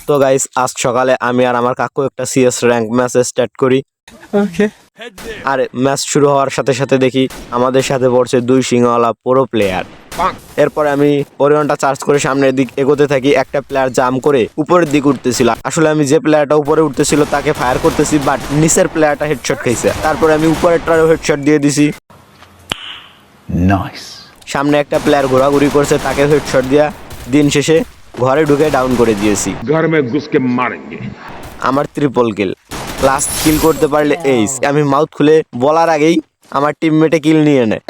তো গাইস আজ সকালে আমি আর আমার কাকু একটা সিএস র্যাঙ্ক ম্যাচ স্টার্ট করি। আর ম্যাচ শুরু হওয়ার সাথে সাথে দেখি আমাদের সাথে পড়ছে দুই সিংহওয়ালা প্রো প্লেয়ার। এরপরে আমি ওরিয়নটা চার্জ করে সামনের দিক এগোতে থাকি। একটা প্লেয়ার জাম্প করে উপরের দিক উঠতেছিল। আসলে আমি যে প্লেয়ারটা উপরে উঠতেছিল তাকে ফায়ার করতেছি, বাট নিচের প্লেয়ারটা হেডশট খাইছে। তারপরে আমি উপরেরটারও হেডশট দিয়ে দিছি। সামনে একটা প্লেয়ার ঘোরাঘুরি করছে, তাকে হেডশট দিয়া দিন শেষে ঘরে ঢুকে ডাউন করে দিয়েছি। घर में घुस के मारेंगे। আমার ট্রিপল কিল, লাস্ট কিল করতে পারলে এইস। আমি মাউথ খুলে বলার আগেই আমার টিমমেটে কিল নিয়ে নেয়।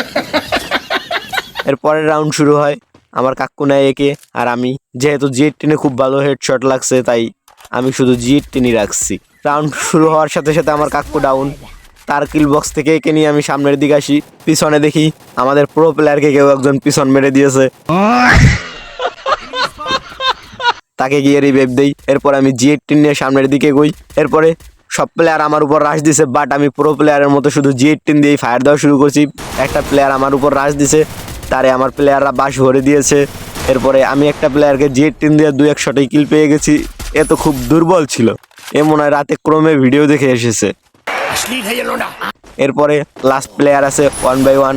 এরপরের রাউন্ড শুরু হয়, আমার কাকু নেয় একে, আর আমি যেহেতু জি18 খুব ভালো হেডশট লাগছে তাই আমি শুধু জি18 রাখছি। রাউন্ড শুরু হওয়ার সাথে সাথে আমার কাকু ডাউন। তার কিল বক্স থেকে একে নিয়ে আমি সামনের দিকে আসি। পিছনে দেখি আমাদের প্রো প্লেয়ারকে কেউ একজন পিছন মেরে দিয়েছে, তাকে গিয়ে রিভাইভ দেই। এরপর আমি জি18 নিয়ে সামনের দিকে গই। এরপরে সব প্লেয়ার আমার উপর রাশ দিছে, বাট আমি প্রো প্লেয়ারের মতো শুধু জি18 দিয়েই ফায়ার দেওয়া শুরু করছি। একটা প্লেয়ার আমার উপর রাশ দিছে, তারে আমার প্লেয়াররা বাস ভরে দিয়েছে। এরপরে আমি একটা প্লেয়ারকে জি18 দিয়ে 2-1 শটেই কিল পেয়ে গেছি। এ তো খুব দুর্বল ছিল, এ মনে হয় রাতে ক্রমে ভিডিও দেখে এসেছে। এরপরে লাস্ট প্লেয়ার আছে 1v1,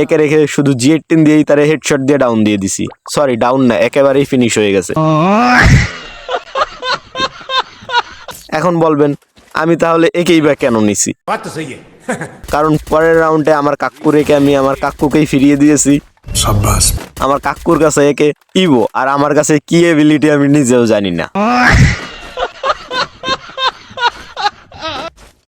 একে রেখে শুধু জি18 দিয়েই তারে হেডশট দিয়ে ডাউন দিয়ে দিছি। সরি, ডাউন না, একেবারেই ফিনিশ হয়ে গেছে। এখন বলবেন আমি তাহলে একেই বা কেন নিছি? কারণ পরের রাউন্ডে আমার কাক্কু রেখে আমি আমার কাক্কুকেই ফিরিয়ে দিয়েছি। আমার কাক্কুর কাছে একে ইভো, আর আমার কাছে কি এবিলিটি আমি নিজেও জানি না।